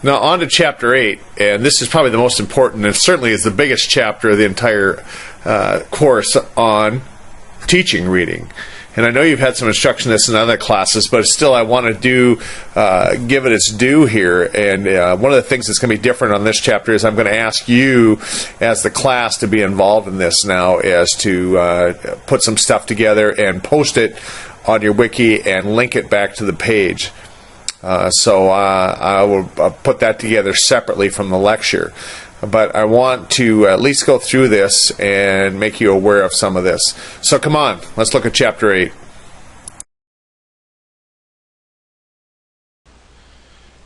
Now on to Chapter 8, and this is probably the most important and certainly is the biggest chapter of the entire course on teaching reading. And I know you've had some instruction in this in other classes, but still I want to give it its due here. And one of the things that's going to be different on this chapter is I'm going to ask you as the class to be involved in this now, as to put some stuff together and post it on your wiki and link it back to the page. So I will put that together separately from the lecture. But I want to at least go through this and make you aware of some of this. So come on, let's look at Chapter 8.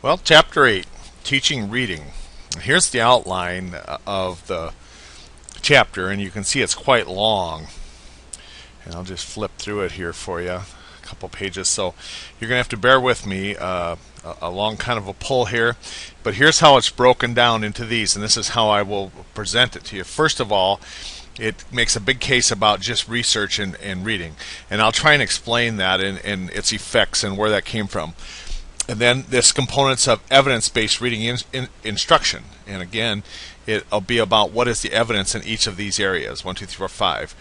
Well, Chapter 8, Teaching Reading. Here's the outline of the chapter, and you can see it's quite long. And I'll just flip through it here for you. Couple pages, so you're going to have to bear with me a long kind of a pull here, but here's how it's broken down into these, and this is how I will present it to you. First of all, it makes a big case about just research and reading, and I'll try and explain that and its effects and where that came from. And then this components of evidence-based reading instruction, and again it'll be about what is the evidence in each of these areas, 1, 2, 3, 4, 5,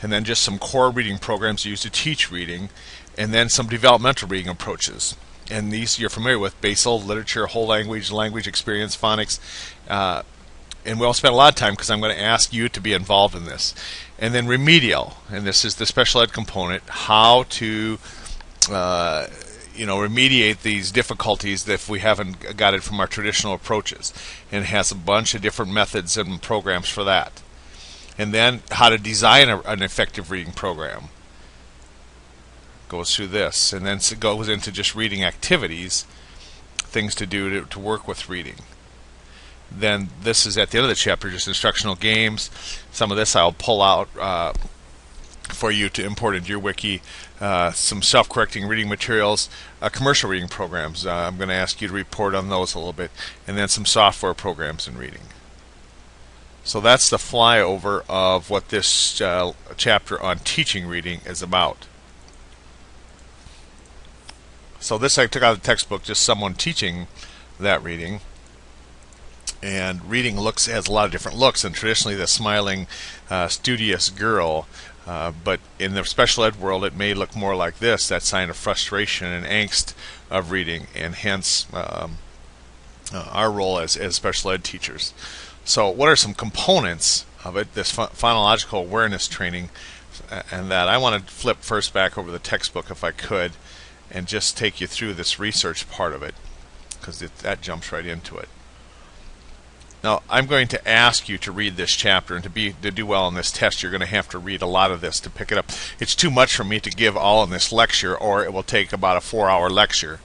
and then just some core reading programs used to teach reading, and then some developmental reading approaches. And these you're familiar with: basal, literature, whole language, language experience, phonics. And we'll spend a lot of time because I'm going to ask you to be involved in this. And then remedial, and this is the special ed component, how to remediate these difficulties if we haven't got it from our traditional approaches. And it has a bunch of different methods and programs for that. And then how to design an effective reading program. Goes through this, and then it goes into just reading activities, things to do to work with reading. Then this is at the end of the chapter, just instructional games. Some of this I'll pull out for you to import into your wiki. Some self-correcting reading materials, commercial reading programs. I'm going to ask you to report on those a little bit, and then some software programs in reading. So that's the flyover of what this chapter on teaching reading is about. So this I took out of the textbook, just someone teaching that reading. And reading has a lot of different looks, and traditionally the smiling, studious girl. But in the special ed world, it may look more like this, that sign of frustration and angst of reading, and hence our role as special ed teachers. So what are some components of it, this phonological awareness training, and that I want to flip first back over the textbook if I could, and just take you through this research part of it, because that jumps right into it. Now, I'm going to ask you to read this chapter, and to do well on this test, you're going to have to read a lot of this to pick it up. It's too much for me to give all in this lecture, or it will take about a 4-hour lecture.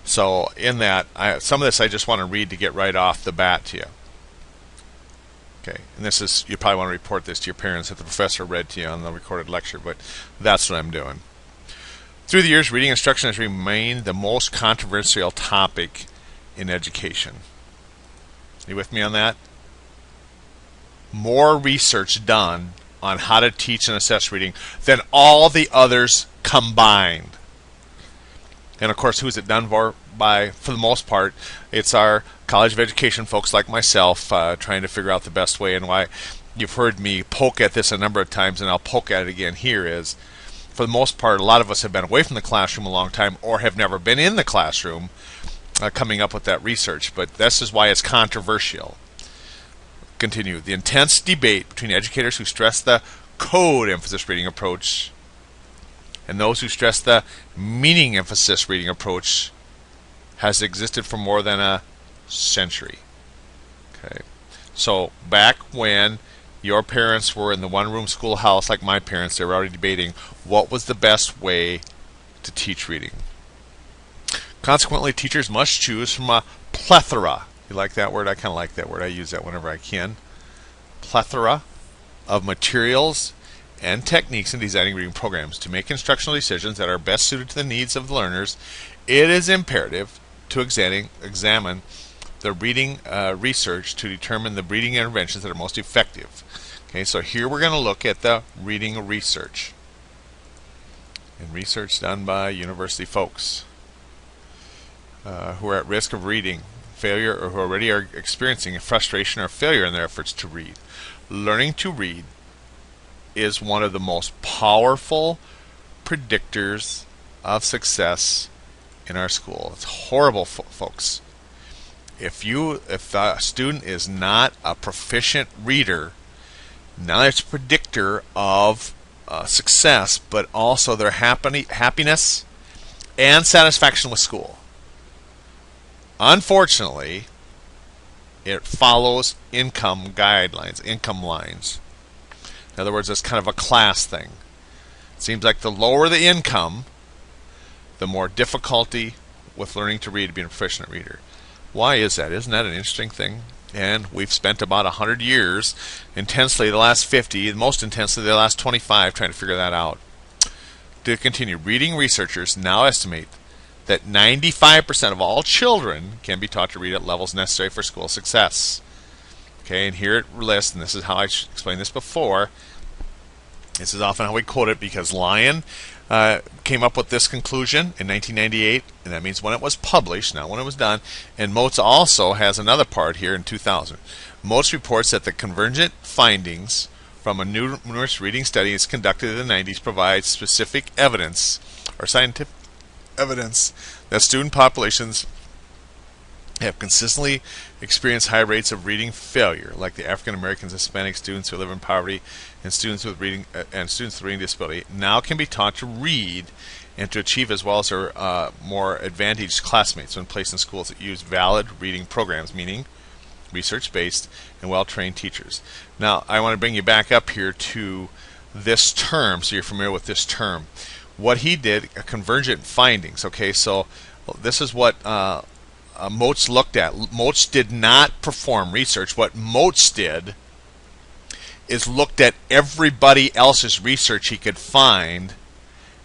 So in that, some of this I just want to read to get right off the bat to you. Okay, and this is, you probably want to report this to your parents that the professor read to you on the recorded lecture, but that's what I'm doing. Through the years, reading instruction has remained the most controversial topic in education. You with me on that? More research done on how to teach and assess reading than all the others combined. And of course, who's it done by? For the most part, it's our College of Education folks like myself trying to figure out the best way. And why you've heard me poke at this a number of times, and I'll poke at it again here, is for the most part, a lot of us have been away from the classroom a long time, or have never been in the classroom coming up with that research. But this is why it's controversial. Continue. The intense debate between educators who stress the code emphasis reading approach and those who stress the meaning emphasis reading approach has existed for more than a century. Okay, so back when your parents were in the one-room schoolhouse like my parents, they were already debating what was the best way to teach reading. Consequently, teachers must choose from a plethora. You like that word? I kind of like that word. I use that whenever I can. Plethora of materials and techniques in designing reading programs. To make instructional decisions that are best suited to the needs of the learners, it is imperative to examine the reading research to determine the reading interventions that are most effective. Okay, so here we're going to look at the reading research. And research done by university folks who are at risk of reading failure or who already are experiencing frustration or failure in their efforts to read. Learning to read is one of the most powerful predictors of success in our school. It's horrible, folks. If a student is not a proficient reader, now it's a predictor of success, but also their happiness and satisfaction with school. Unfortunately, it follows income guidelines, income lines. In other words, it's kind of a class thing. It seems like the lower the income, the more difficulty with learning to read, being a proficient reader. Why is that? Isn't that an interesting thing? And we've spent about 100 years intensely, the last 50, most intensely the last 25, trying to figure that out. To continue, reading researchers now estimate that 95% of all children can be taught to read at levels necessary for school success. Okay, and here it lists, and this is how I explained this before. This is often how we quote it because Lyon came up with this conclusion in 1998, and that means when it was published, not when it was done. And Motes also has another part here in 2000. Motes reports that the convergent findings from a numerous reading studies conducted in the 90s provide specific evidence or scientific evidence that student populations have consistently experienced high rates of reading failure, like the African Americans, Hispanic students who live in poverty, and students with reading disability, now can be taught to read and to achieve as well as their more advantaged classmates when placed in schools that use valid reading programs, meaning research-based and well-trained teachers. Now, I want to bring you back up here to this term, so you're familiar with this term. What he did, convergent findings. Okay, so this is what Motes looked at. Motes did not perform research. What Motes did is looked at everybody else's research he could find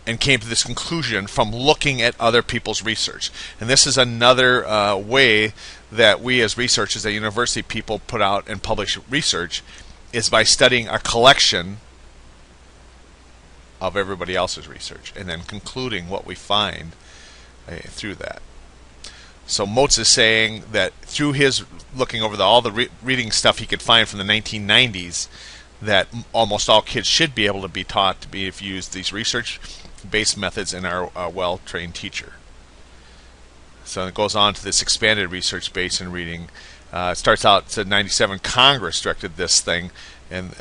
and came to this conclusion from looking at other people's research. And this is another way that we as researchers at university people put out and publish research, is by studying a collection of everybody else's research and then concluding what we find through that. So Motes is saying that through his looking over all the reading stuff he could find from the 1990s, that almost all kids should be able to be taught to be, if you use these research-based methods and are a well-trained teacher. So it goes on to this expanded research base in reading. It starts out, it said 97 Congress directed this thing, and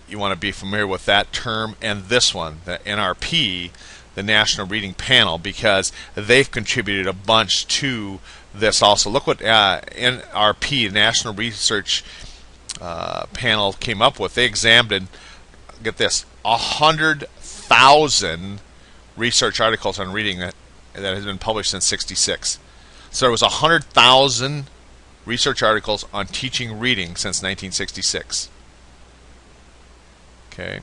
you want to be familiar with that term and this one, the NRP, the National Reading Panel, because they've contributed a bunch to this also. Look what NRP, National Research Panel, came up with. They examined, get this, 100,000 research articles on reading that has been published since '66. So there was 100,000 research articles on teaching reading since 1966. Okay.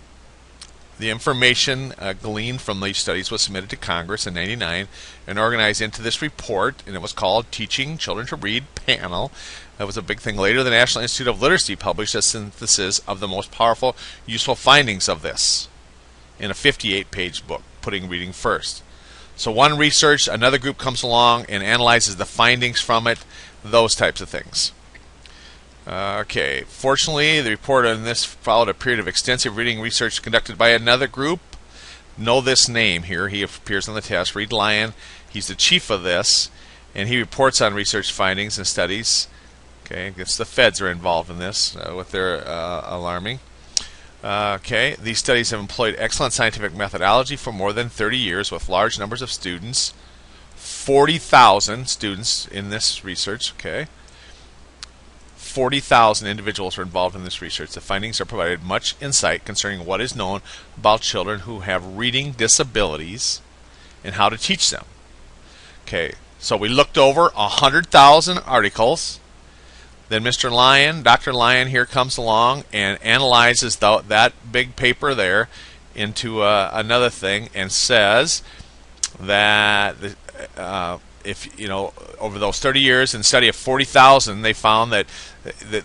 The information gleaned from these studies was submitted to Congress in '99 and organized into this report, and it was called Teaching Children to Read Panel. That was a big thing. Later, the National Institute of Literacy published a synthesis of the most powerful, useful findings of this in a 58-page book, putting reading first. So one research, another group comes along and analyzes the findings from it, those types of things. Okay, fortunately, the report on this followed a period of extensive reading research conducted by another group. Know this name here. He appears on the test. Reed Lyon. He's the chief of this, and he reports on research findings and studies. Okay, I guess the feds are involved in this with their alarming. Okay, these studies have employed excellent scientific methodology for more than 30 years with large numbers of students. 40,000 students in this research. Okay. 40,000 individuals are involved in this research. The findings have provided much insight concerning what is known about children who have reading disabilities and how to teach them. Okay, so we looked over 100,000 articles. Then Mr. Lyon, Dr. Lyon here comes along and analyzes that big paper there into another thing and says that if you know, over those 30 years and study of 40,000, they found that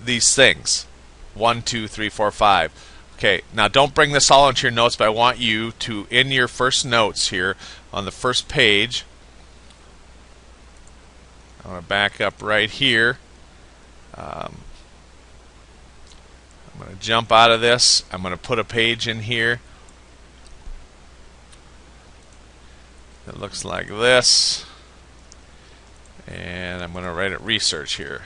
these things, 1, 2, 3, 4, 5. Okay, now don't bring this all into your notes, but I want you to, in your first notes here on the first page, I'm going to back up right here. I'm going to jump out of this. I'm going to put a page in here that looks like this. And I'm going to write it research here.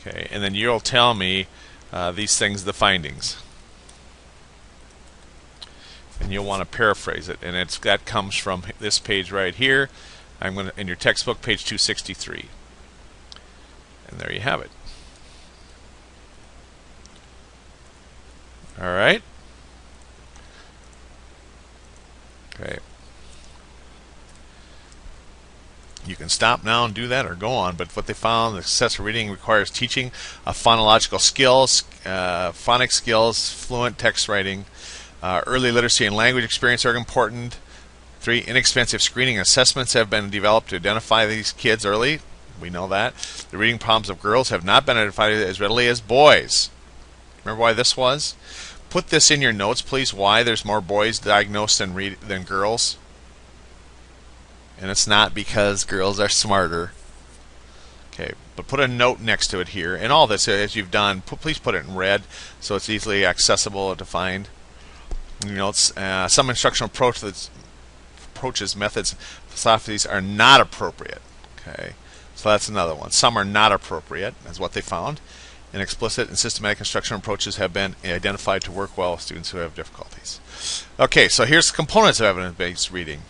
Okay, and then you'll tell me these things, the findings. And you'll want to paraphrase it, and that comes from this page right here. I'm going to in your textbook, page 263, and there you have it. All right. Okay. You can stop now and do that, or go on. But what they found, the success of reading requires teaching of phonological skills, phonics skills, fluent text writing. Early literacy and language experience are important. 3, inexpensive screening assessments have been developed to identify these kids early. We know that. The reading problems of girls have not been identified as readily as boys. Remember why this was? Put this in your notes, please, why there's more boys diagnosed than girls. And it's not because girls are smarter. Okay, but put a note next to it here. And all this, as you've done, please put it in red so it's easily accessible to find. You know, some instructional approaches, methods, philosophies are not appropriate. Okay, so that's another one. Some are not appropriate, is what they found. And explicit and systematic instructional approaches have been identified to work well with students who have difficulties. Okay, so here's the components of evidence-based reading.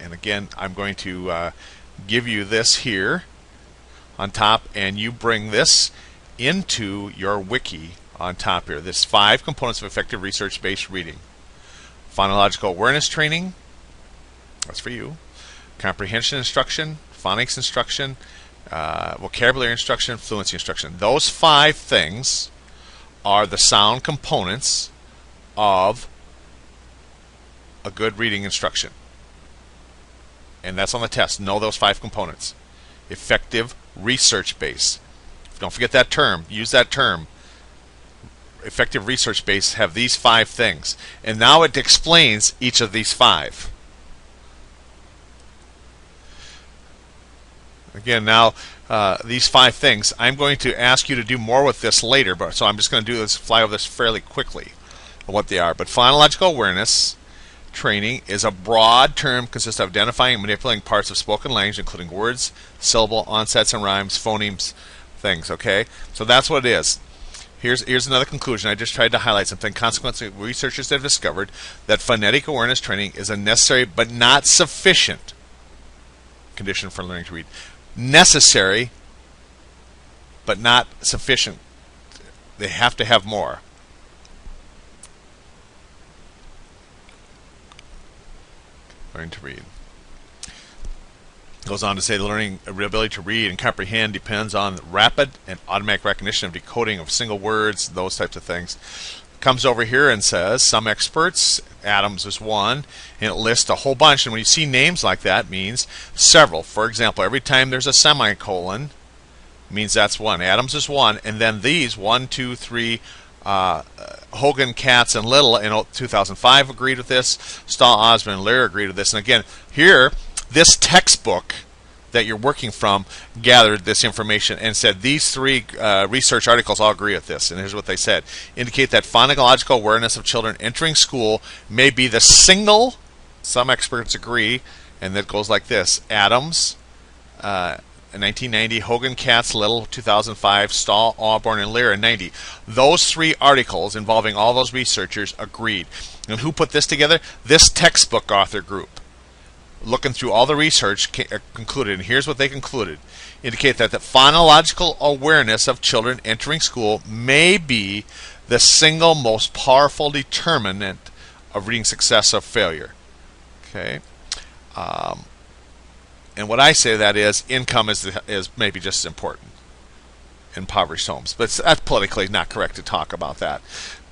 And again, I'm going to give you this here on top, and you bring this into your wiki on top here. This 5 components of effective research-based reading. Phonological awareness training, that's for you. Comprehension instruction, phonics instruction, vocabulary instruction, fluency instruction. Those 5 things are the sound components of a good reading instruction. And that's on the test. Know those 5 components. Effective research base. Don't forget that term. Use that term. Effective research base have these 5 things. And now it explains each of these 5. Again, now these 5 things, I'm going to ask you to do more with this later, but so I'm just going to do this, fly over this fairly quickly, what they are. But phonological awareness training is a broad term consisting of identifying and manipulating parts of spoken language, including words, syllable, onsets and rhymes, phonemes, things. Okay, so that's what it is. Here's another conclusion. I just tried to highlight something. Consequently, researchers have discovered that phonetic awareness training is a necessary but not sufficient condition for learning to read. Necessary but not sufficient. They have to have more. Learning to read. Goes on to say the learning ability to read and comprehend depends on rapid and automatic recognition of decoding of single words, those types of things. Comes over here and says some experts, Adams is one, and it lists a whole bunch. And when you see names like that, it means several. For example, every time there's a semicolon, it means that's one. Adams is one, and then these 1, 2, 3. Hogan, Katz, and Little in 2005 agreed with this. Stahl, Osmond, and Lear agreed with this. And again, here, this textbook that you're working from gathered this information and said these 3 research articles all agree with this. And here's what they said. Indicate that phonological awareness of children entering school may be the single, some experts agree, and that goes like this. Adams, 1990, Hogan, Katz, Little, 2005, Stahl, Osborne, and Lear in 90. Those 3 articles involving all those researchers agreed. And who put this together? This textbook author group. Looking through all the research concluded, and here's what they concluded. Indicate that the phonological awareness of children entering school may be the single most powerful determinant of reading success or failure. Okay. And what I say that is, income is maybe just as important in impoverished homes. But that's politically not correct to talk about that.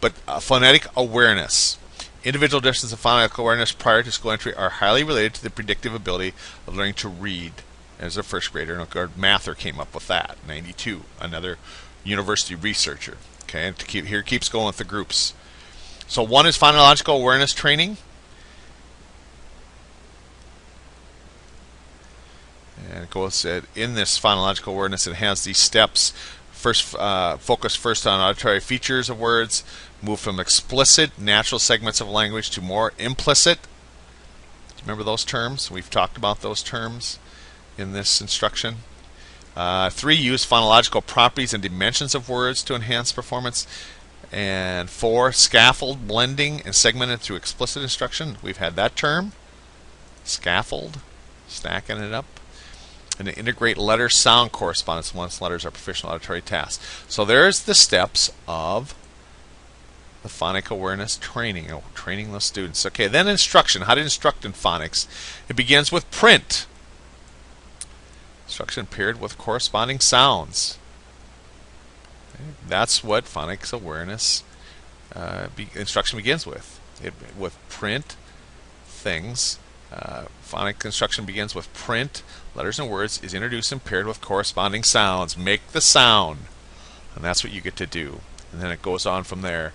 But phonetic awareness. Individual differences of phonetic awareness prior to school entry are highly related to the predictive ability of learning to read. As a first grader, and Mather came up with that, 92, another university researcher. Okay, and here it keeps going with the groups. So one is phonological awareness training. And it goes in this phonological awareness. It has these steps. First, focus first on auditory features of words. Move from explicit, natural segments of language to more implicit. Remember those terms? We've talked about those terms in this instruction. 3, use phonological properties and dimensions of words to enhance performance. And 4, scaffold blending and segmented through explicit instruction. We've had that term. Scaffold, stacking it up. And to integrate letter-sound correspondence once letters are proficient auditory tasks. So there's the steps of the phonic awareness training, training the students. Okay, then instruction. How to instruct in phonics. It begins with print. Instruction paired with corresponding sounds. Okay, that's what phonics awareness instruction begins with. With print things. Phonic instruction begins with print, letters and words, is introduced and paired with corresponding sounds. Make the sound. And that's what you get to do. And then it goes on from there.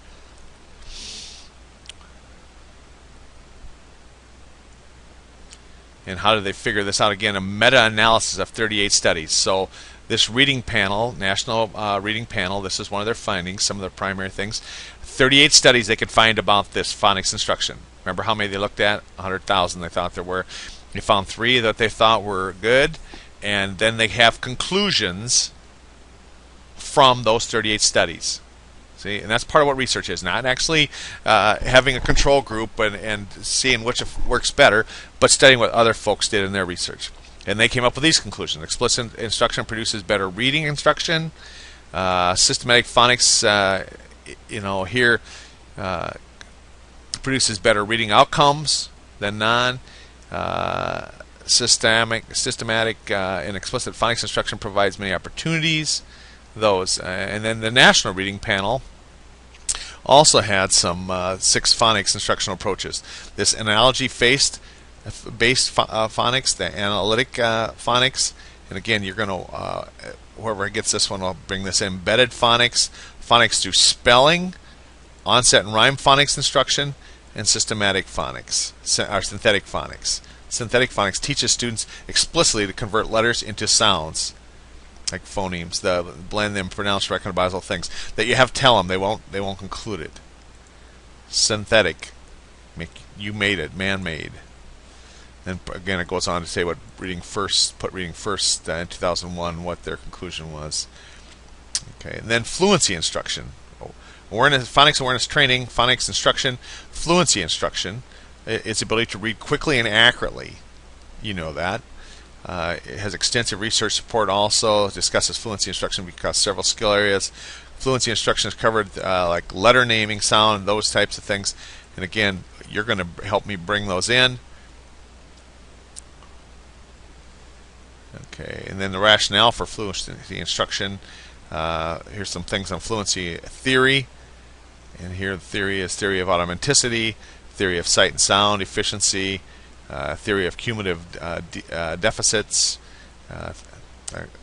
And how do they figure this out? Again, a meta-analysis of 38 studies. So this reading panel, National Reading Panel, this is one of their findings, some of their primary things. 38 studies they could find about this phonics instruction. Remember how many they looked at? 100,000 they thought there were. They found 3 that they thought were good, and then they have conclusions from those 38 studies. See, and that's part of what research is, not actually having a control group and seeing which works better, but studying what other folks did in their research. And they came up with these conclusions. Explicit instruction produces better reading instruction. Systematic phonics, here produces better reading outcomes than non. Systematic and explicit phonics instruction provides many opportunities. Those and then the National Reading Panel also had some 6 phonics instructional approaches. This analogy-based phonics, the analytic phonics, and again, you're going to whoever gets this one will bring this embedded phonics, phonics through spelling, onset and rhyme phonics instruction, and systematic phonics or synthetic phonics. Synthetic phonics teaches students explicitly to convert letters into sounds, like phonemes, blend them, pronounce recognizable things that you have to tell them. They won't conclude it. Synthetic, you made it, man-made. Then again, it goes on to say what put reading first in 2001, what their conclusion was. Okay, and then fluency instruction, phonics awareness training, phonics instruction, fluency instruction. Its ability to read quickly and accurately. You know that. It has extensive research support also. It discusses fluency instruction across several skill areas. Fluency instruction is covered like letter naming, sound, those types of things. And again, you're going to help me bring those in. Okay, and then the rationale for fluency instruction. Here's some things on fluency theory. And here the theory is theory of automaticity, theory of sight and sound efficiency, theory of cumulative deficits,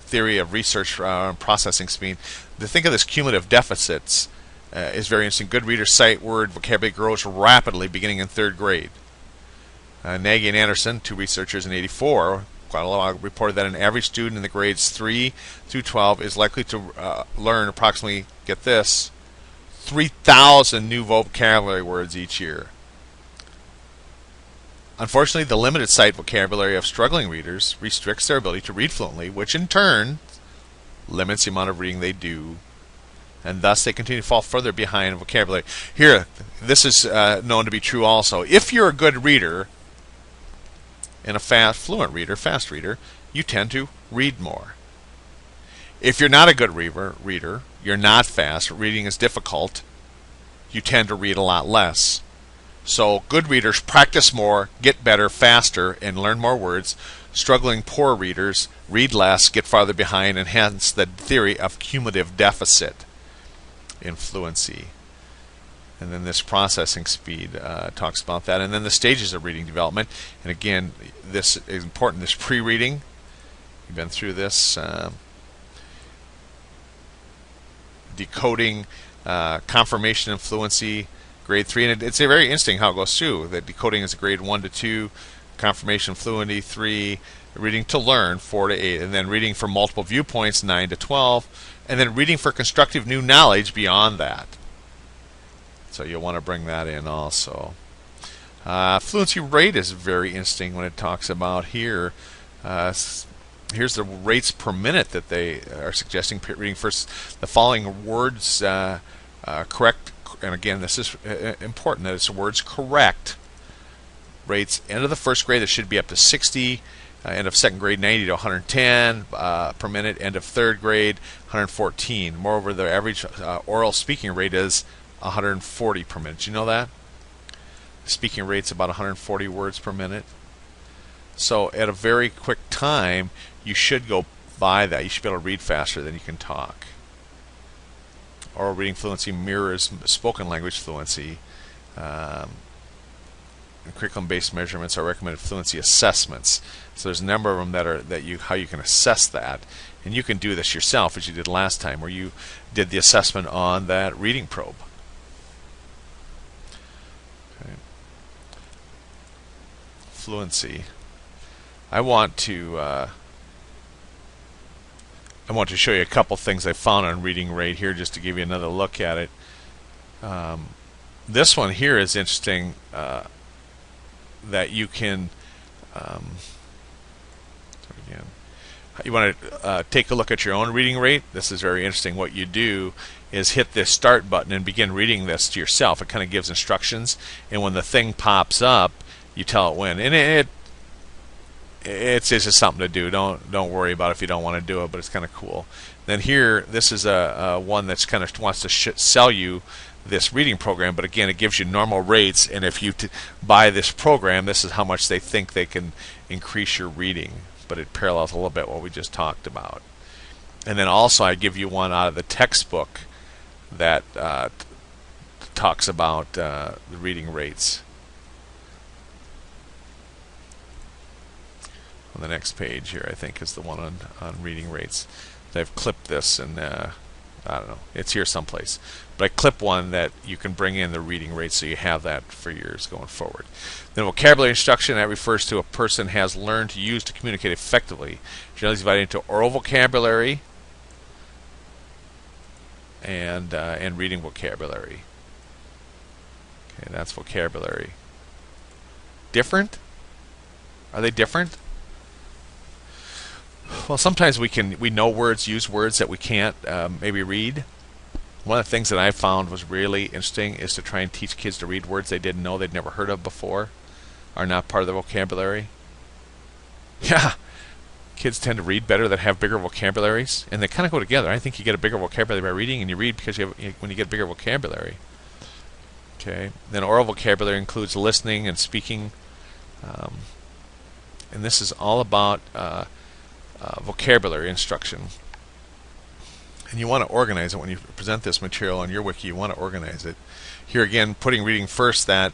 theory of research processing speed. To think of this cumulative deficits is very interesting. Good readers' sight word vocabulary grows rapidly beginning in 3rd grade. Nagy and Anderson, 2 researchers in '84, quite a lot, reported that an average student in the grades 3 through 12 is likely to learn approximately, get this, 3,000 new vocabulary words each year. Unfortunately, the limited sight vocabulary of struggling readers restricts their ability to read fluently, which in turn limits the amount of reading they do, and thus they continue to fall further behind in vocabulary. Here, this is known to be true also. If you're a good reader and a fluent reader, you tend to read more. If you're not a good reader, you're not fast, reading is difficult, you tend to read a lot less. So good readers practice more, get better faster, and learn more words. Struggling poor readers read less, get farther behind, and hence the theory of cumulative deficit in fluency. And then this processing speed talks about that. And then the stages of reading development. And again, this is important, this pre-reading. You've been through this. Decoding, confirmation and fluency, grade 3, and it's very interesting how it goes through. That decoding is a grade 1 to 2, confirmation fluency 3, Reading to learn, 4 to 8. And then reading for multiple viewpoints, 9 to 12. And then reading for constructive new knowledge beyond that. So you'll want to bring that in also. Fluency rate is very interesting when it talks about here. Here's the rates per minute that they are suggesting. Reading first the following words correct, and again, this is important that it's words correct. Rates end of the first grade, that should be up to 60. End of second grade, 90 to 110 per minute. End of third grade, 114. Moreover, the average oral speaking rate is 140 per minute. Do you know that? Speaking rate's about 140 words per minute. So at a very quick time, you should go by that. You should be able to read faster than you can talk. Oral reading fluency mirrors spoken language fluency. Curriculum-based measurements are recommended fluency assessments. So there's a number of them how you can assess that, and you can do this yourself as you did last time, where you did the assessment on that reading probe. Okay. Fluency. I want to show you a couple things I found on reading rate here, just to give you another look at it. This one here is interesting. That you can, you want to take a look at your own reading rate. This is very interesting. What you do is hit this start button and begin reading this to yourself. It kind of gives instructions, and when the thing pops up, you tell it when. And it's just something to do. Don't worry about it if you don't want to do it, but it's kind of cool. Then here, this is a one that's kind of wants to sell you this reading program, but again, it gives you normal rates, and if you buy this program, this is how much they think they can increase your reading. But it parallels a little bit what we just talked about. And then also, I give you one out of the textbook that talks about the reading rates. On the next page here, I think, is the one on reading rates. I've clipped this, and I don't know, it's here someplace. But I clip one that you can bring in the reading rate, so you have that for years going forward. Then vocabulary instruction, that refers to a person has learned to use to communicate effectively. Generally divided into oral vocabulary and reading vocabulary. Okay, that's vocabulary. Different? Are they different? Well, sometimes we know words, use words that we can't maybe read. One of the things that I found was really interesting is to try and teach kids to read words they didn't know, they'd never heard of before, are not part of the vocabulary. Yeah, kids tend to read better that have bigger vocabularies, and they kind of go together. I think you get a bigger vocabulary by reading, and you read because when you get bigger vocabulary. Okay. Then oral vocabulary includes listening and speaking, and this is all about vocabulary instruction. And you want to organize it when you present this material on your wiki. You want to organize it. Here again, putting reading first, that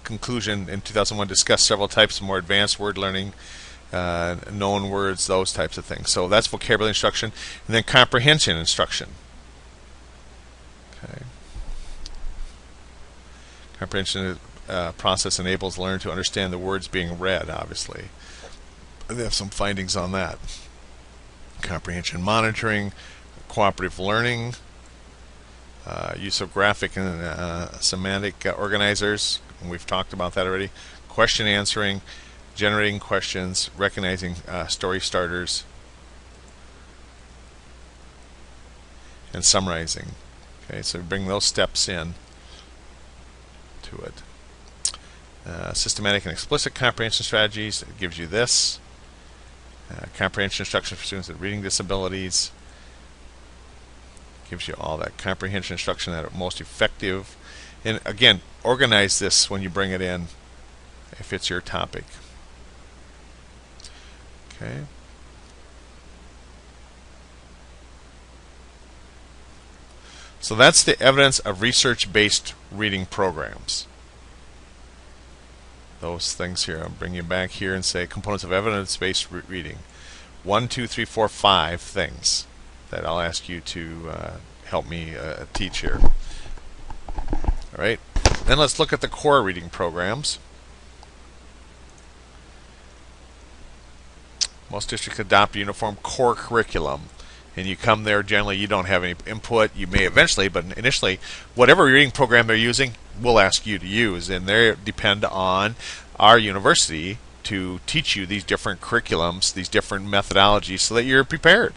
conclusion in 2001 discussed several types of more advanced word learning, known words, those types of things. So that's vocabulary instruction. And then comprehension instruction. Okay. Comprehension process enables learner to understand the words being read, obviously. They have some findings on that. Comprehension monitoring, cooperative learning, use of graphic and semantic organizers, and we've talked about that already. Question answering, generating questions, recognizing story starters, and summarizing. Okay, so we bring those steps in to it. Systematic and explicit comprehension strategies, it gives you this. Comprehension instruction for students with reading disabilities. Gives you all that comprehension instruction that are most effective. And again, organize this when you bring it in if it's your topic. Okay. So that's the evidence of research-based reading programs. Those things here. I'll bring you back here and say components of evidence-based reading. 1, 2, 3, 4, 5 things that I'll ask you to help me teach here. All right. Then let's look at the core reading programs. Most districts adopt a uniform core curriculum. And you come there, generally you don't have any input. You may eventually, but initially, whatever reading program they're using, we'll ask you to use. And they depend on our university to teach you these different curriculums, these different methodologies, so that you're prepared.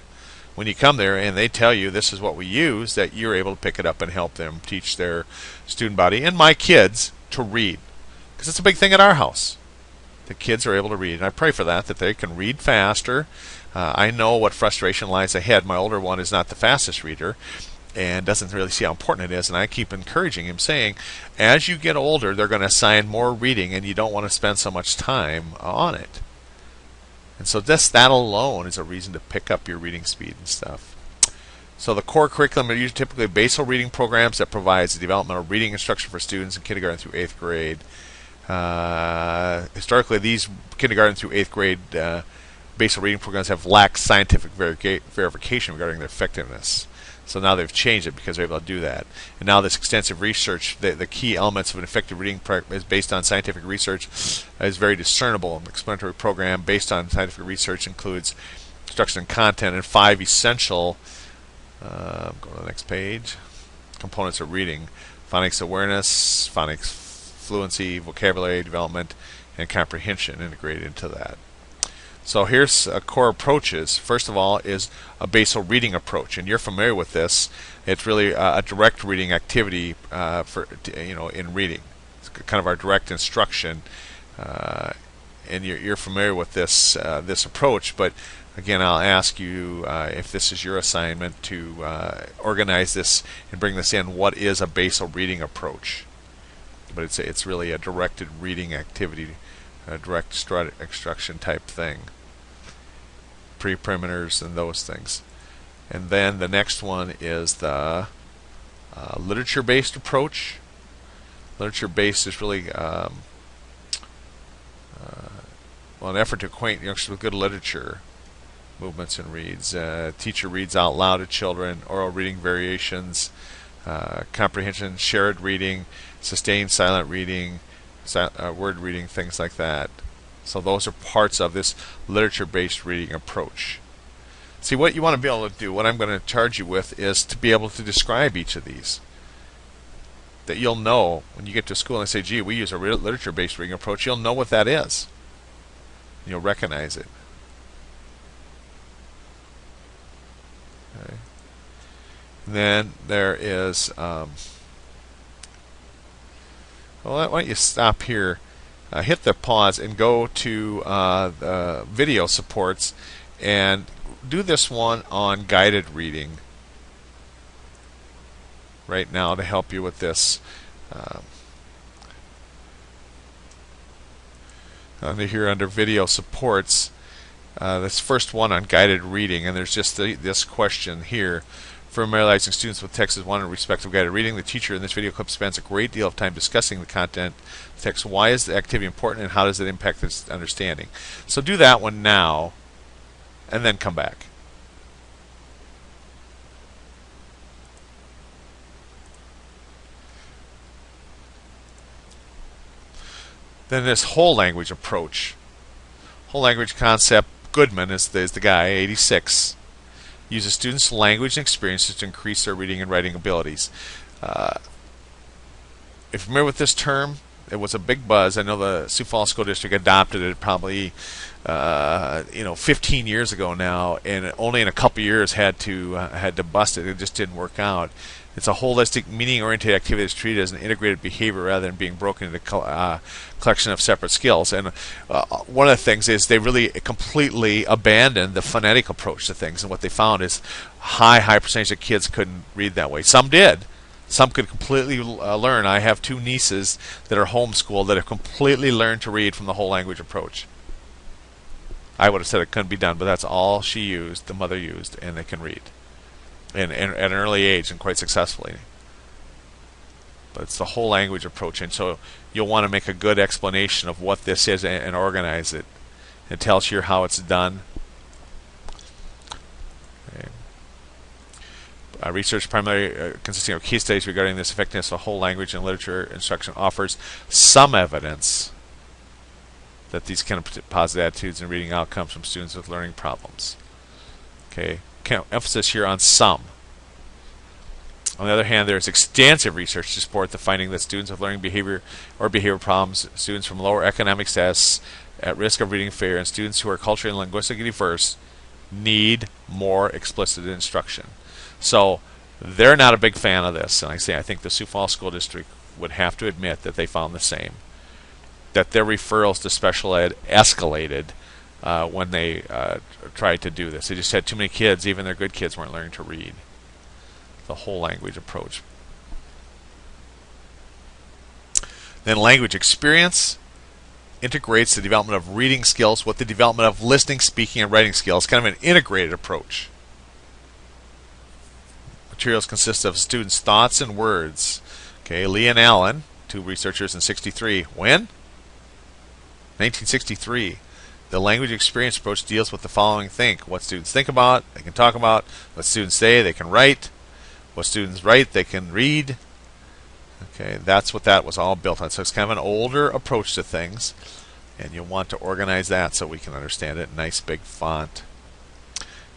When you come there and they tell you this is what we use, that you're able to pick it up and help them teach their student body and my kids to read. Because it's a big thing at our house. The kids are able to read. And I pray for that they can read faster. I know what frustration lies ahead. My older one is not the fastest reader and doesn't really see how important it is. And I keep encouraging him, saying, as you get older, they're going to assign more reading, and you don't want to spend so much time on it. And so just that alone is a reason to pick up your reading speed and stuff. So the core curriculum are usually typically basal reading programs that provides the developmental reading instruction for students in kindergarten through 8th grade. Historically, these kindergarten through 8th grade basal reading programs have lacked scientific verification regarding their effectiveness. So now they've changed it because they're able to do that. And now this extensive research, the key elements of an effective reading is based on scientific research, is very discernible. An explanatory program based on scientific research includes instruction and content and 5 essential, go to the next page, components of reading: phonics awareness, phonics fluency, vocabulary development, and comprehension integrated into that. So here's core approaches. First of all is a basal reading approach, and you're familiar with this. It's really a direct reading activity in reading. It's kind of our direct instruction, and you're familiar with this approach. But again, I'll ask you if this is your assignment to organize this and bring this in. What is a basal reading approach? But it's really a directed reading activity, a direct instruction type thing. Pre-perimeters and those things. And then the next one is the literature-based approach. Literature-based is really an effort to acquaint youngsters with good literature, movements and reads. Teacher reads out loud to children, oral reading variations, comprehension, shared reading, sustained silent reading, word reading, things like that. So those are parts of this literature-based reading approach. See, what you want to be able to do, what I'm going to charge you with, is to be able to describe each of these. That you'll know when you get to school and say, gee, we use a literature-based reading approach, you'll know what that is. You'll recognize it. Okay. And then there is, well, why don't you stop here, hit the pause and go to the video supports and do this one on guided reading right now to help you with this. Under here under video supports, this first one on guided reading, and there's just this question here. Familiarizing students with text is one in respect of guided reading. The teacher in this video clip spends a great deal of time discussing the content of the text. Why is the activity important, and how does it impact this understanding? So do that one now, and then come back. Then this whole language approach. Whole language concept, Goodman is the guy, 86. Uses students' language and experiences to increase their reading and writing abilities. If you're familiar with this term, it was a big buzz. I know the Sioux Falls School District adopted it probably 15 years ago now, and only in a couple years had to bust it. It just didn't work out. It's a holistic, meaning-oriented activity that's treated as an integrated behavior rather than being broken into a collection of separate skills. And one of the things is they really completely abandoned the phonetic approach to things. And what they found is high percentage of kids couldn't read that way. Some did. Some could completely learn. I have 2 nieces that are homeschooled that have completely learned to read from the whole language approach. I would have said it couldn't be done, but that's all she used, the mother used, and they can read. And at an early age and quite successfully. But it's the whole language approach, and so you'll want to make a good explanation of what this is and organize it. It tells you how it's done. Okay. Research primarily consisting of case studies regarding this effectiveness of whole language and literature instruction offers some evidence that these kind of positive attitudes and reading outcomes from students with learning problems. Okay, emphasis here on some. On the other hand, there is extensive research to support the finding that students with learning behavior or behavior problems, students from lower economic status at risk of reading failure, and students who are culturally and linguistically diverse need more explicit instruction. So they're not a big fan of this. And I think the Sioux Falls School District would have to admit that they found the same. That their referrals to special ed escalated when they tried to do this. They just had too many kids, even their good kids weren't learning to read. The whole language approach. Then language experience integrates the development of reading skills with the development of listening, speaking, and writing skills, kind of an integrated approach. Materials consist of students' thoughts and words. Okay, Lee and Allen, two researchers in 63. When? 1963. The language experience approach deals with the following what students think about, they can talk about, what students say, they can write, what students write, they can read. Okay, that's what that was all built on. So it's kind of an older approach to things, and you'll want to organize that so we can understand it. Nice big font.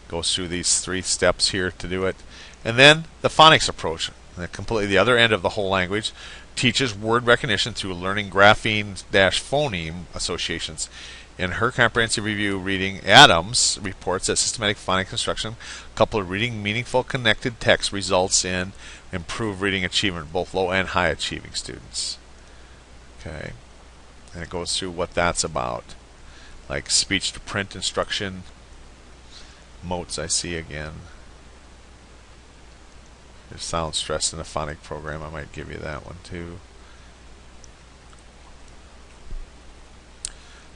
Goes through these 3 steps here to do it. And then the phonics approach, completely the other end of the whole language, teaches word recognition through learning grapheme-phoneme associations. In her comprehensive review reading, Adams reports that systematic phonics instruction coupled with reading meaningful connected text results in improved reading achievement, both low and high achieving students. Okay, and it goes through what that's about, like speech to print instruction. Motes I see again. There's sound stress in the phonic program. I might give you that one too.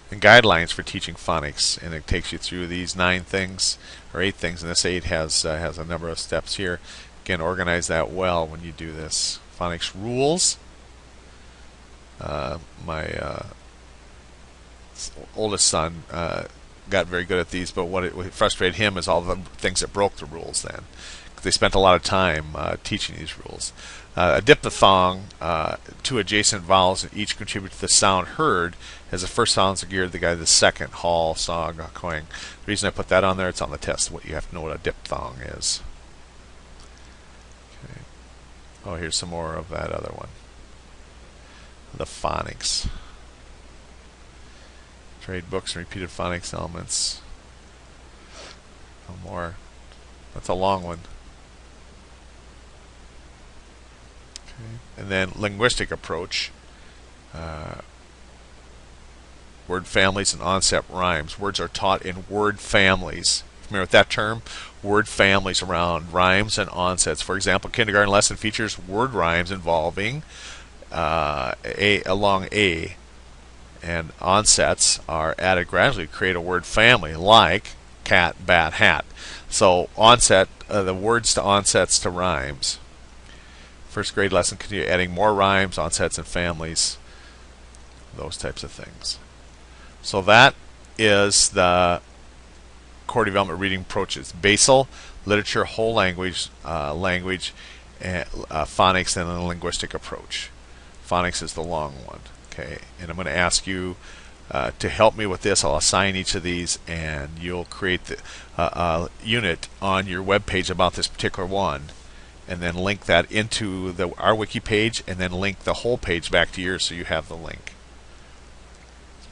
And guidelines for teaching phonics, and it takes you through these 9 things or 8 things, and this 8 has a number of steps here. Again, organize that well when you do this. Phonics rules. My oldest son got very good at these, but what frustrated him is all the things that broke the rules then. They spent a lot of time teaching these rules. A diphthong, 2 adjacent vowels that each contribute to the sound heard, as the first sounds are geared to the guy to the second, hall, sog, coing. The reason I put that on there, it's on the test. What you have to know what a diphthong is. Okay. Oh, here's some more of that other one. The phonics. Trade books and repeated phonics elements. No more. That's a long one. Okay. And then linguistic approach. Word families and onset rhymes. Words are taught in word families. Familiar with that term? Word families around rhymes and onsets. For example, kindergarten lesson features word rhymes involving along A, and onsets are added gradually to create a word family, like cat, bat, hat. So onset, the words to onsets to rhymes. First grade lesson continue adding more rhymes, onsets, and families. Those types of things. So that is the core development reading approaches: basal, literature, whole language, phonics, and a linguistic approach. Phonics is the long one. Okay, and I'm going to ask you to help me with this. I'll assign each of these, and you'll create the unit on your web page about this particular one, and then link that into our wiki page, and then link the whole page back to yours so you have the link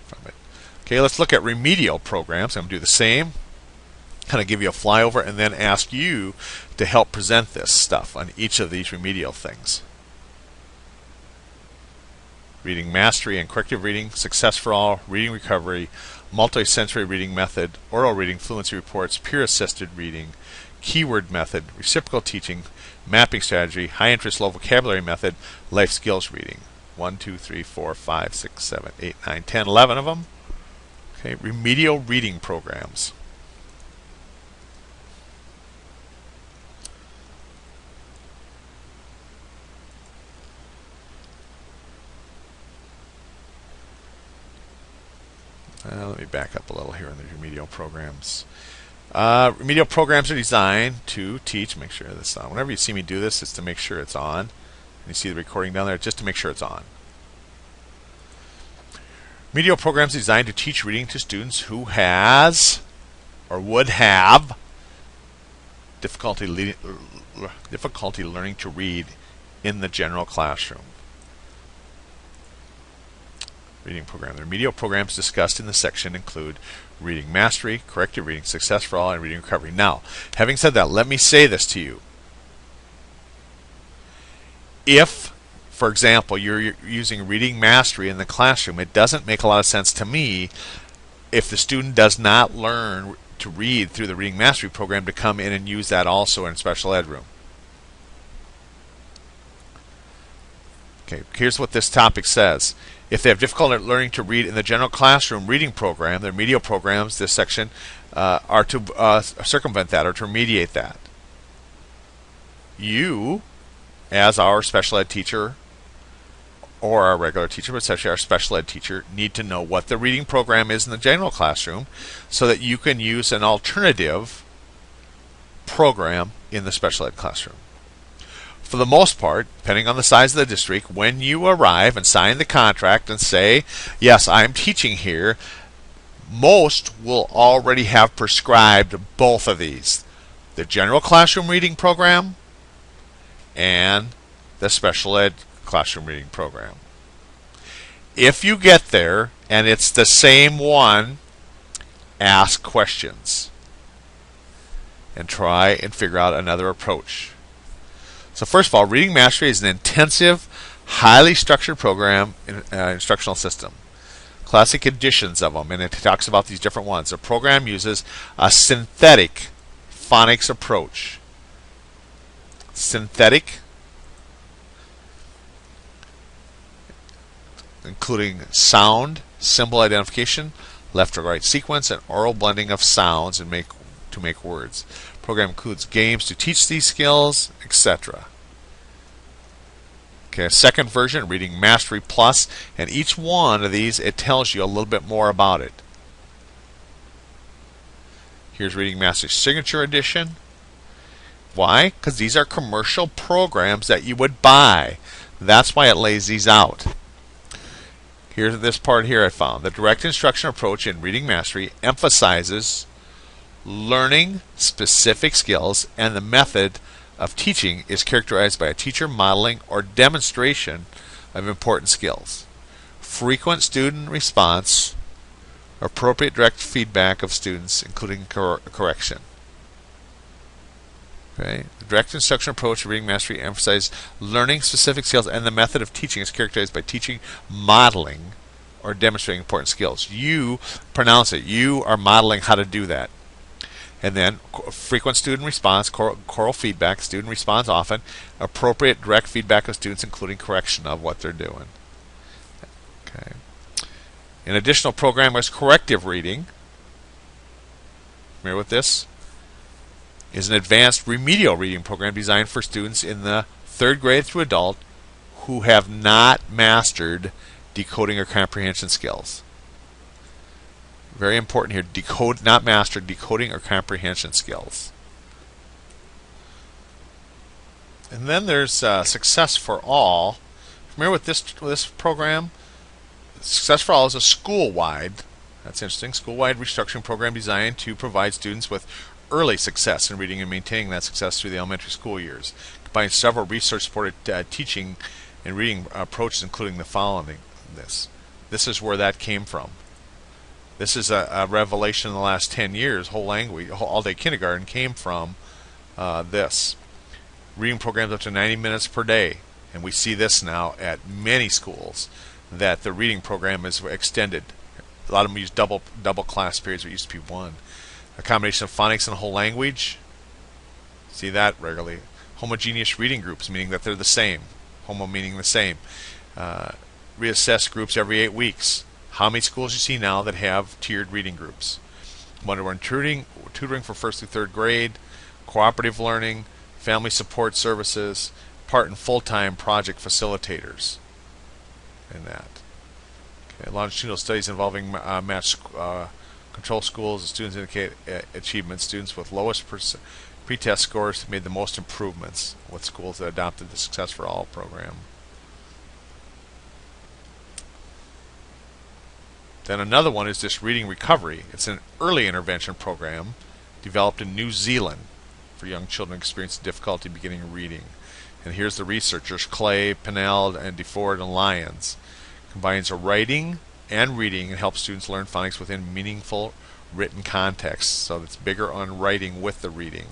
from it. Okay, let's look at remedial programs. I'm going to do the same. Kind of give you a flyover and then ask you to help present this stuff on each of these remedial things. Reading mastery and corrective reading, success for all, reading recovery, multi-sensory reading method, oral reading, fluency reports, peer-assisted reading, keyword method, reciprocal teaching, mapping strategy, high interest low vocabulary method, life skills reading. 1, 2, 3, 4, 5, 6, 7, 8, 9, 10, 11 of them. Okay, remedial reading programs. Let me back up a little here on the remedial programs. Remedial programs are designed to teach, make sure this on. Whenever you see me do this, it's to make sure it's on. And you see the recording down there, just to make sure it's on. Remedial programs designed to teach reading to students who has or would have difficulty learning to read in the general classroom. Reading program. The remedial programs discussed in this section include reading mastery, corrective reading, success for all, and reading recovery. Now, having said that, let me say this to you. If, for example, you're using reading mastery in the classroom, it doesn't make a lot of sense to me if the student does not learn to read through the reading mastery program to come in and use that also in special ed room. Okay, here's what this topic says. If they have difficulty learning to read in the general classroom reading program, the remedial programs, this section, are to circumvent that or to remediate that. You, as our special ed teacher or our regular teacher, but especially our special ed teacher, need to know what the reading program is in the general classroom so that you can use an alternative program in the special ed classroom. For the most part, depending on the size of the district, when you arrive and sign the contract and say, yes, I'm teaching here, most will already have prescribed both of these, the general classroom reading program and the special ed classroom reading program. If you get there and it's the same one, ask questions and try and figure out another approach. So first of all, Reading Mastery is an intensive, highly structured program instructional system. Classic editions of them, and it talks about these different ones. The program uses a synthetic phonics approach. Synthetic, including sound, symbol identification, left or right sequence, and oral blending of sounds to make words. The program includes games to teach these skills, etc. Okay, a second version, Reading Mastery Plus, and each one of these, it tells you a little bit more about it. Here's Reading Mastery Signature Edition. Why? Because these are commercial programs that you would buy. That's why it lays these out. Here's this part here I found. The direct instruction approach in Reading Mastery emphasizes learning specific skills, and the method of teaching is characterized by a teacher modeling or demonstration of important skills. Frequent student response, appropriate direct feedback of students, including correction. Okay. The direct instruction approach to Reading Mastery emphasizes learning specific skills, and the method of teaching is characterized by teaching, modeling, or demonstrating important skills. You pronounce it. You are modeling how to do that. And then frequent student response, choral feedback, student response often, appropriate direct feedback of students, including correction of what they're doing. Okay. An additional program is corrective reading. Familiar with this? Is an advanced remedial reading program designed for students in the 3rd grade through adult who have not mastered decoding or comprehension skills. Very important here, not mastered decoding or comprehension skills. And then there's Success for All. Familiar with this program? Success for All is a school-wide, that's interesting, school-wide restructuring program designed to provide students with early success in reading and maintaining that success through the elementary school years. Combines several research-supported teaching and reading approaches, including the following. This is where that came from. This is a revelation in the last 10 years. Whole language, all-day kindergarten came from this. Reading programs up to 90 minutes per day. And we see this now at many schools, that the reading program is extended. A lot of them use double class periods, it used to be one. A combination of phonics and whole language. See that regularly. Homogeneous reading groups, meaning that they're the same. Homo meaning the same. Reassess groups every 8 weeks. How many schools you see now that have tiered reading groups? One-to-one tutoring for 1st through 3rd grade, cooperative learning, family support services, part and full-time project facilitators, and that. Okay, longitudinal studies involving matched control schools. Students indicate achievement. Students with lowest pretest scores made the most improvements with schools that adopted the Success for All program. Then another one is just Reading Recovery. It's an early intervention program developed in New Zealand for young children experiencing difficulty beginning reading. And here's the researchers, Clay, Pinnell, and DeFord, and Lyons. Combines a writing and reading and helps students learn phonics within meaningful written context. So it's bigger on writing with the reading.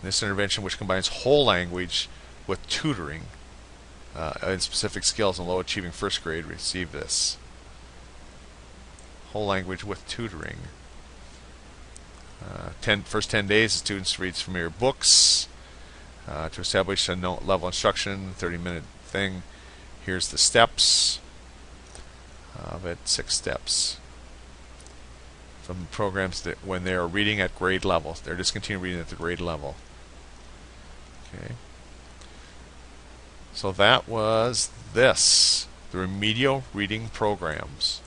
This intervention, which combines whole language with tutoring in specific skills and low achieving first grade, receive this. Whole language with tutoring. First 10 days, the students read familiar books to establish a level instruction, 30-minute thing. Here's the steps of it, 6 steps. From programs that when they are reading at grade level, they're just continuing reading at the grade level. Okay. So that was this, the remedial reading programs.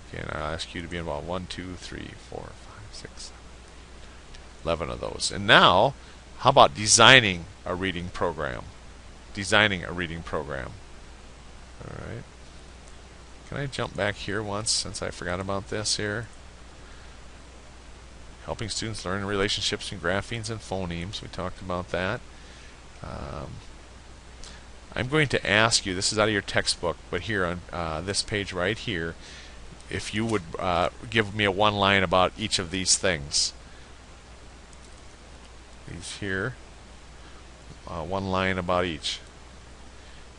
Okay, and I'll ask you to be involved. 1, 2, 3, 4, 5, 6, 7, 11 of those. And now, how about designing a reading program? Designing a reading program. All right. Can I jump back here once since I forgot about this here? Helping students learn relationships between graphemes and phonemes. We talked about that. I'm going to ask you, this is out of your textbook, but here on this page right here, if you would give me a one line about each of these things. These here, one line about each.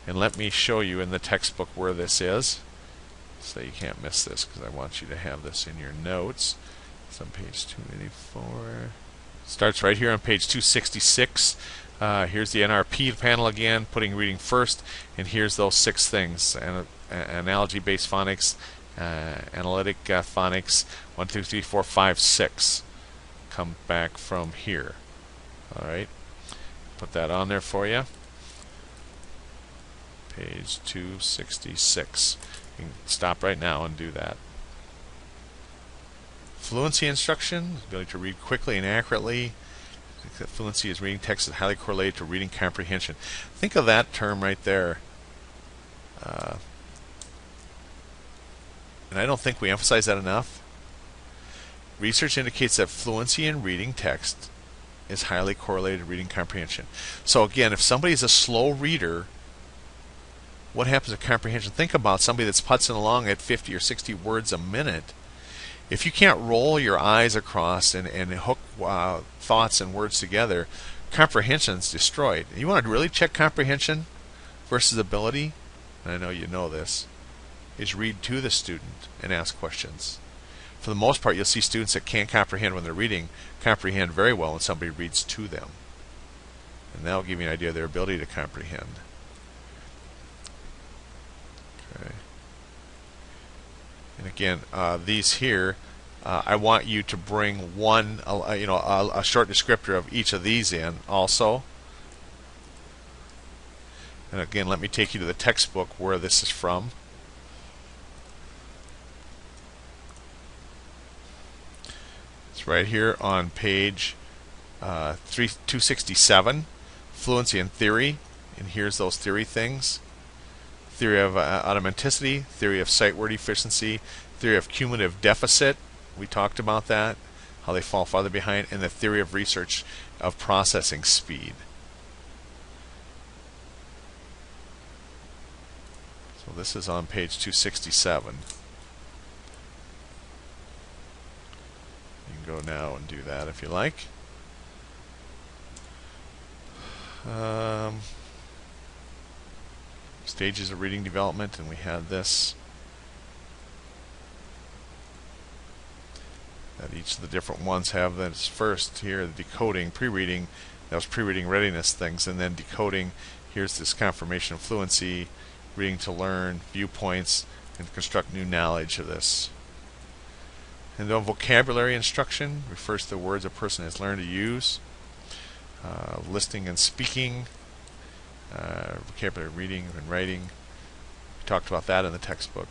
And let me show you in the textbook where this is, so you can't miss this, because I want you to have this in your notes. It's on page 284. Starts right here on page 266. Here's the NRP panel again, putting reading first, and here's those 6 things: analogy-based phonics, analytic phonics, 1, 2, 3, 4, 5, 6. Come back from here. All right, put that on there for you. Page 266. You can stop right now and do that. Fluency instruction, ability to read quickly and accurately. Fluency is reading text that is highly correlated to reading comprehension. Think of that term right there. And I don't think we emphasize that enough. Research indicates that fluency in reading text is highly correlated to reading comprehension. So again, if somebody is a slow reader, what happens to comprehension? Think about somebody that's putzing along at 50 or 60 words a minute. If you can't roll your eyes across and hook thoughts and words together, comprehension's destroyed. You want to really check comprehension versus ability, and I know you know this, is read to the student and ask questions. For the most part, you'll see students that can't comprehend when they're reading comprehend very well when somebody reads to them. And that'll give you an idea of their ability to comprehend. Okay. And again, these here, I want you to bring one, a short descriptor of each of these in also. And again, let me take you to the textbook where this is from. It's right here on page 267, Fluency and Theory. And here's those theory things. Theory of automaticity, theory of sight word efficiency, theory of cumulative deficit. We talked about that, how they fall farther behind, and the theory of research of processing speed. So this is on page 267. You can go now and do that if you like. Stages of reading development, and we had this. That each of the different ones have this first here, the decoding, pre-reading, that was pre-reading readiness things, and then decoding, here's this confirmation of fluency, reading to learn, viewpoints, and construct new knowledge of this. And then vocabulary instruction refers to the words a person has learned to use. Listening and speaking, vocabulary reading and writing. We talked about that in the textbook.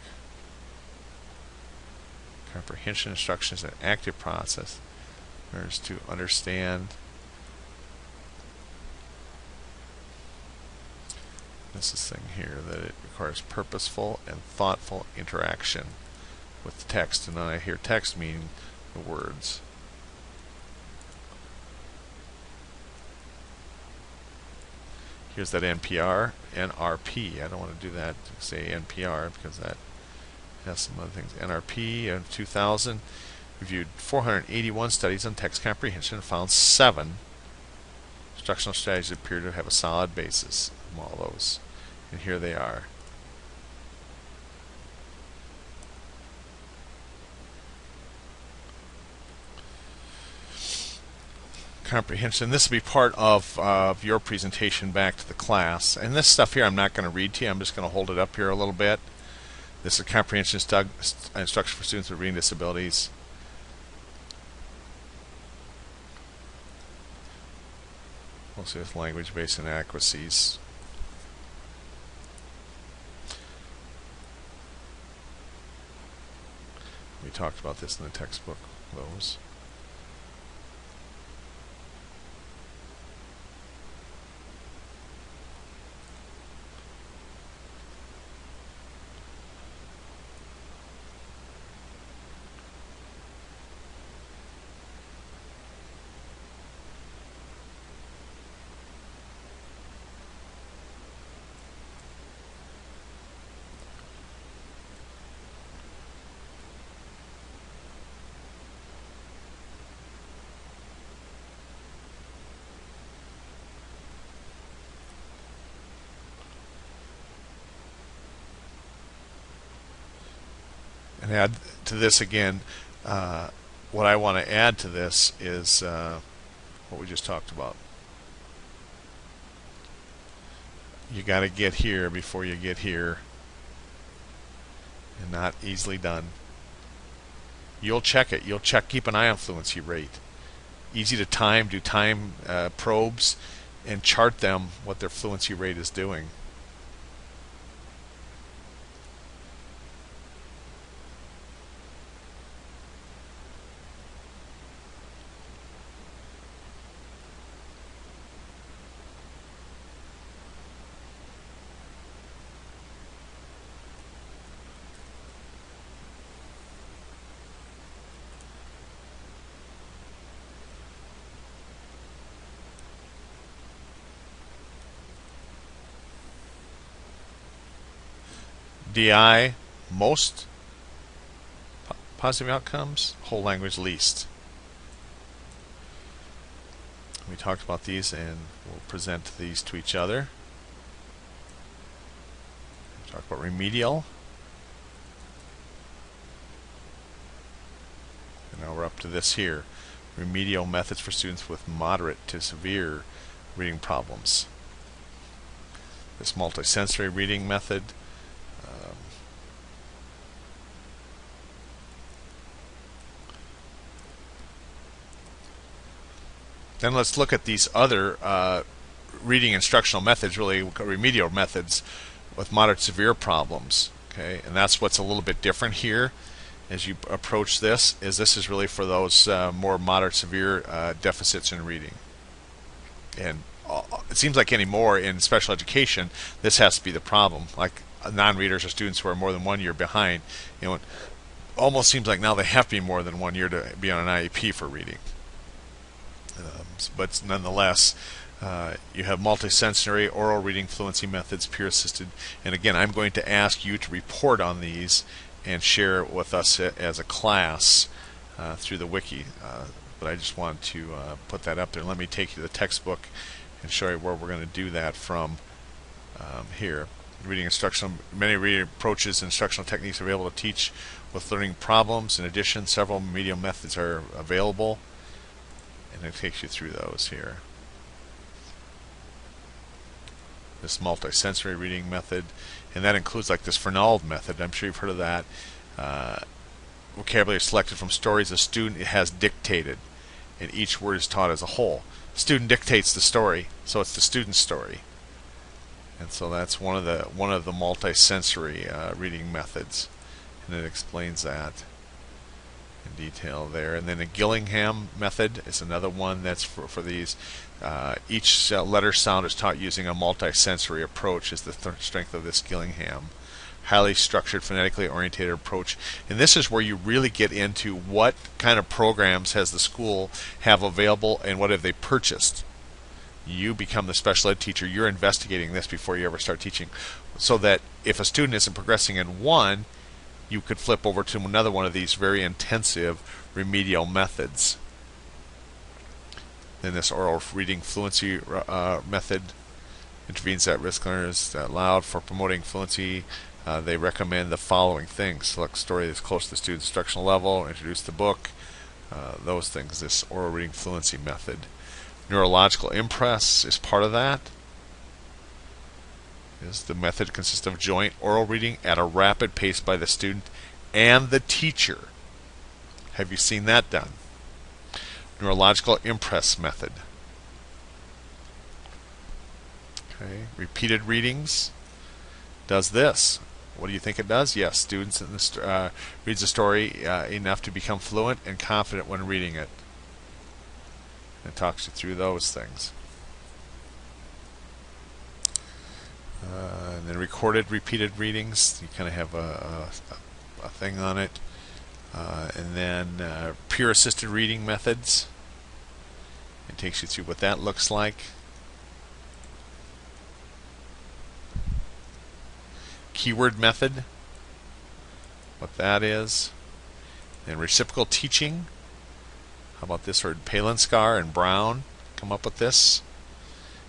Comprehension instruction is an active process. Learners to understand. This is thing here, that it requires purposeful and thoughtful interaction with the text. And then I hear text meaning the words. Here's that NPR, NRP. I don't want to do that, say NPR, because that has some other things. NRP in 2000 reviewed 481 studies on text comprehension and found 7 instructional strategies that appear to have a solid basis from all those. And here they are. Comprehension. This will be part of your presentation back to the class. And this stuff here I'm not going to read to you. I'm just going to hold it up here a little bit. This is comprehension instruction for students with reading disabilities. Mostly with language-based inadequacies. We talked about this in the textbook, those. And add to this again, what I want to add to this is what we just talked about. You got to get here before you get here, and not easily done. You'll check it. You'll check, keep an eye on fluency rate. Easy to time, do time probes, and chart them what their fluency rate is doing. DI, most positive outcomes, whole language least. We talked about these and we'll present these to each other. We talked about remedial. And now we're up to this here. Remedial methods for students with moderate to severe reading problems. This multisensory reading method. Then let's look at these other reading instructional methods, really remedial methods with moderate severe problems. Okay, and that's what's a little bit different here as you approach this. This is really for those more moderate severe deficits in reading. And it seems like anymore in special education, this has to be the problem. Like non-readers or students who are more than 1 year behind, it almost seems like now they have to be more than 1 year to be on an IEP for reading. But nonetheless, you have multisensory oral reading fluency methods, peer assisted, and again I'm going to ask you to report on these and share it with us as a class through the wiki, but I just want to put that up there. Let me take you to the textbook and show you where we're going to do that from here. Reading instructional, many reading approaches and instructional techniques are available to teach with learning problems. In addition, several remedial methods are available. And it takes you through those here. This multisensory reading method, and that includes like this Fernald method. I'm sure you've heard of that. Vocabulary selected from stories a student has dictated, and each word is taught as a whole. The student dictates the story, so it's the student's story. And so that's one of the multisensory reading methods, and it explains that. in detail there. And then the Gillingham method is another one that's for these. Each letter sound is taught using a multisensory approach is the strength of this Gillingham. Highly structured, phonetically oriented approach. And this is where you really get into what kind of programs has the school have available and what have they purchased. You become the special ed teacher. You're investigating this before you ever start teaching, so that if a student isn't progressing in one, you could flip over to another one of these very intensive remedial methods. Then this oral reading fluency method intervenes at risk learners allowed for promoting fluency. They recommend the following things: select a story that's close to the student's instructional level, introduce the book, those things. This oral reading fluency method. Neurological impress is part of that. The method consists of joint oral reading at a rapid pace by the student and the teacher. Have you seen that done? Neurological impress method. Okay. Repeated readings does this. What do you think it does? Yes, students in the reads the story enough to become fluent and confident when reading it. It talks you through those things. And then recorded repeated readings, you kind of have a thing on it. And then peer assisted reading methods. It takes you through what that looks like. Keyword method, what that is. And reciprocal teaching. How about this word? Palenskar and Brown come up with this.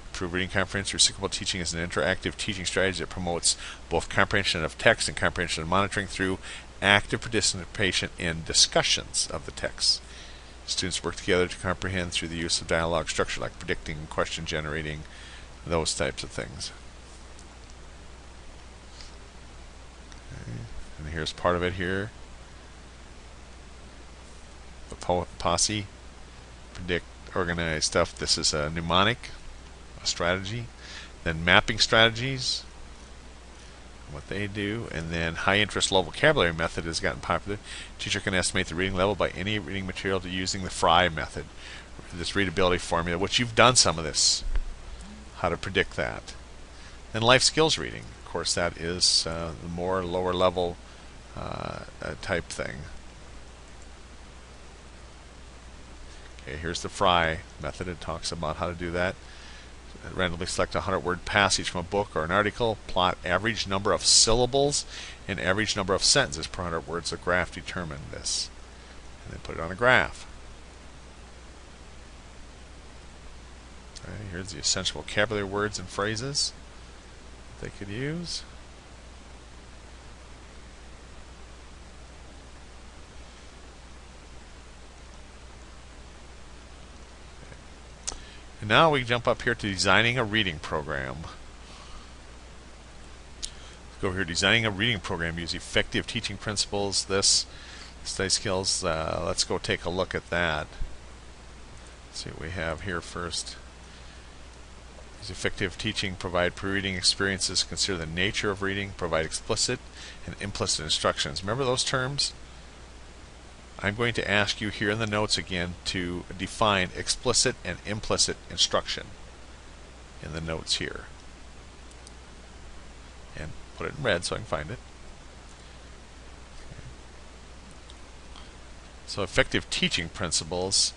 Improve reading comprehension. Reciprocal teaching is an interactive teaching strategy that promotes both comprehension of text and comprehension and monitoring through active participation in discussions of the text. Students work together to comprehend through the use of dialogue structure like predicting, question generating, those types of things. Okay. And here's part of it here. The posse, predict, organize stuff. This is a mnemonic, a strategy. Then mapping strategies, what they do. And then high interest low vocabulary method has gotten popular. Teacher can estimate the reading level by any reading material to using the Fry method, this readability formula, which you've done some of this, how to predict that. Then life skills reading. Of course, that is the more lower level type thing. Okay, here's the Fry method. It talks about how to do that. Randomly select a 100-word passage from a book or an article. Plot average number of syllables and average number of sentences per 100 words. The graph determine this. And then put it on a graph. Okay, here's the essential vocabulary words and phrases they could use. And now we jump up here to designing a reading program. Let's go over here, designing a reading program. Use effective teaching principles. This study skills. Let's go take a look at that. Let's see what we have here first. Use effective teaching. Provide pre-reading experiences. Consider the nature of reading. Provide explicit and implicit instructions. Remember those terms? I'm going to ask you here in the notes again to define explicit and implicit instruction in the notes here. And put it in red so I can find it. Okay. So effective teaching principles.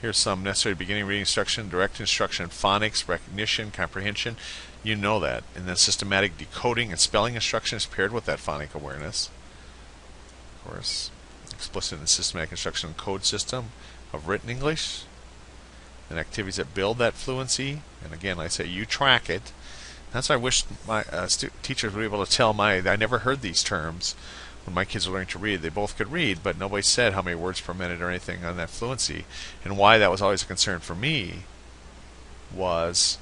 Here's some necessary beginning reading instruction, direct instruction, phonics, recognition, comprehension. You know that. And then systematic decoding and spelling instruction is paired with that phonic awareness. Of course. Explicit and systematic instruction code system of written English, and activities that build that fluency. And again, like I say, you track it. That's why I wish my teachers were able to tell I never heard these terms when my kids were learning to read. They both could read, but nobody said how many words per minute or anything on that fluency. And why that was always a concern for me was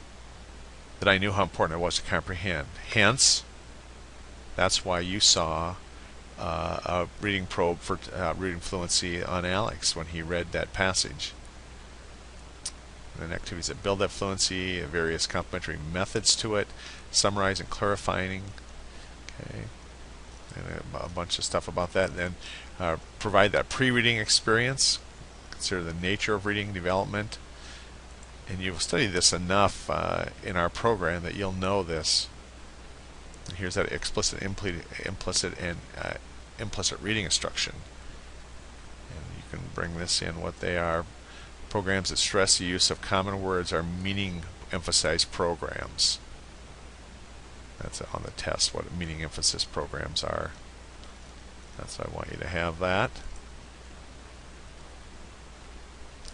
that I knew how important it was to comprehend. Hence, that's why you saw a reading probe for reading fluency on Alex when he read that passage. And then activities that build that fluency, various complementary methods to it, summarizing, clarifying, okay, and a bunch of stuff about that. And then provide that pre-reading experience. Consider the nature of reading development. And you've studied this enough in our program that you'll know this. And here's that explicit, implicit, and implicit reading instruction. And you can bring this in what they are. Programs that stress the use of common words are meaning-emphasized programs. That's on the test, what meaning emphasis programs are. That's why I want you to have that.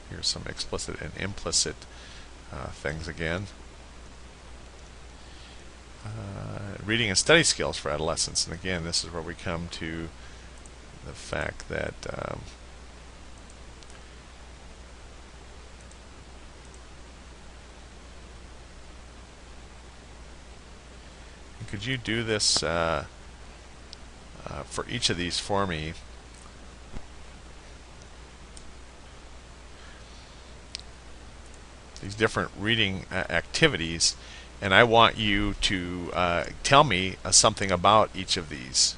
Here's some explicit and implicit things again. Reading and study skills for adolescents. And again, this is where we come to the fact that could you do this for each of these for me? These different reading activities, and I want you to tell me something about each of these.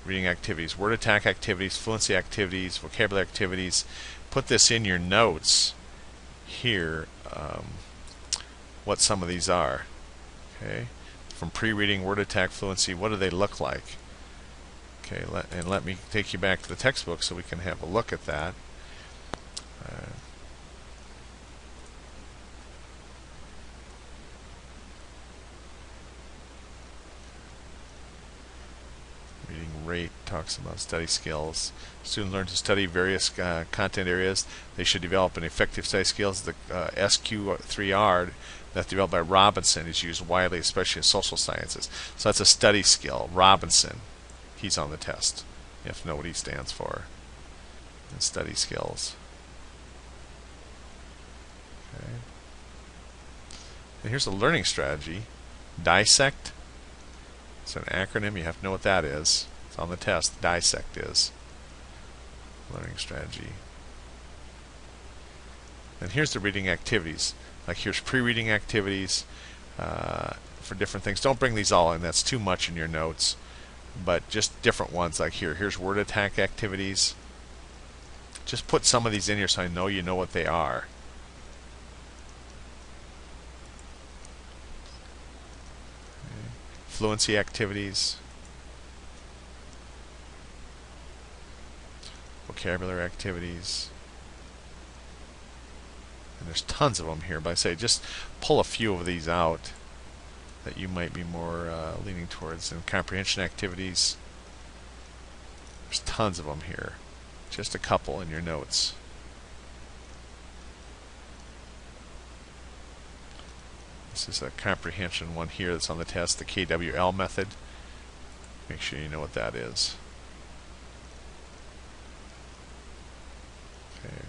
Reading activities, word attack activities, fluency activities, vocabulary activities. Put this in your notes here, what some of these are. Okay, from pre-reading, word attack, fluency, what do they look like? Okay, let me take you back to the textbook so we can have a look at that. Reading rate talks about study skills. Students learn to study various content areas. They should develop an effective study skills. The SQ3R that's developed by Robinson is used widely, especially in social sciences. So that's a study skill. Robinson, he's on the test. You have to know what he stands for. And study skills. Okay. And here's a learning strategy. Dissect. It's an acronym. You have to know what that is. It's on the test. Dissect is learning strategy. And here's the reading activities. Like here's pre-reading activities for different things. Don't bring these all in. That's too much in your notes. But just different ones like here. Here's word attack activities. Just put some of these in here so I know you know what they are. Okay. Fluency activities. Vocabulary activities. And there's tons of them here, but I say just pull a few of these out that you might be more leaning towards. And comprehension activities, there's tons of them here. Just a couple in your notes. This is a comprehension one here that's on the test, the KWL method. Make sure you know what that is. Okay.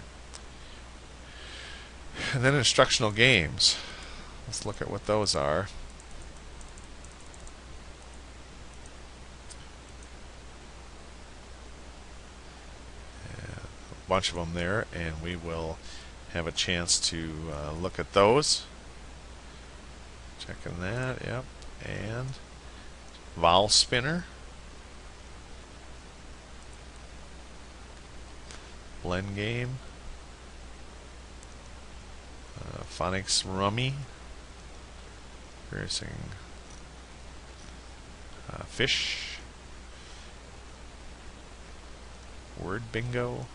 And then instructional games. Let's look at what those are. A bunch of them there, and we will have a chance to look at those. Checking that, yep. And vowel spinner. Blend game. Phonics rummy. Racing. Fish. Word bingo.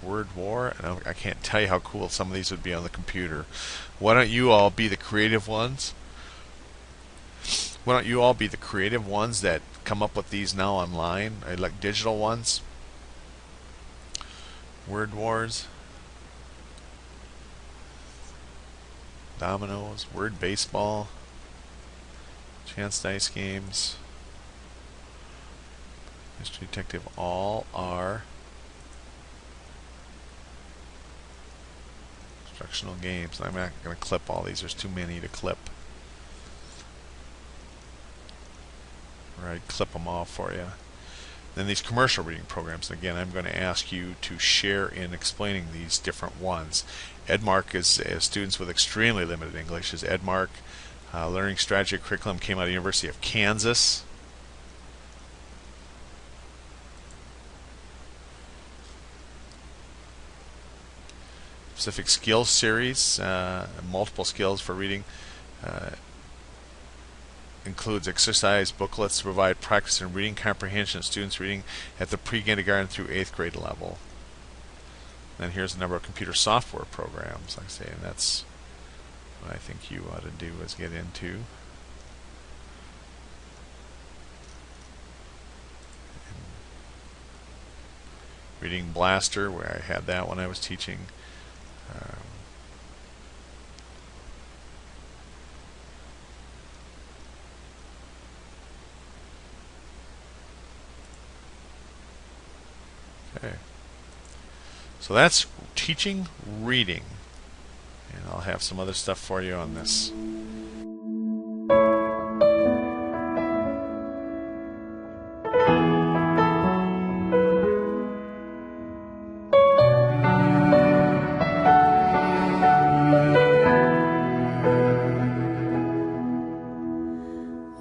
Word war, and I can't tell you how cool some of these would be on the computer. Why don't you all be the creative ones? Why don't you all be the creative ones that come up with these now online? I like digital ones. Word wars. Dominoes. Word baseball. Chance dice games. Mystery detective. All are instructional games. I'm not going to clip all these. There's too many to clip. Or I'd clip them all for you. Then these commercial reading programs. Again, I'm going to ask you to share in explaining these different ones. Edmark is students with extremely limited English. Is Edmark learning strategy curriculum came out of the University of Kansas. specific skills series, multiple skills for reading. Includes exercise booklets to provide practice in reading comprehension of students reading at the pre-kindergarten through 8th grade level. And here's a number of computer software programs, like I say, and that's what I think you ought to do is get into. Reading Blaster, where I had that when I was teaching. Okay. So that's teaching reading. And I'll have some other stuff for you on this.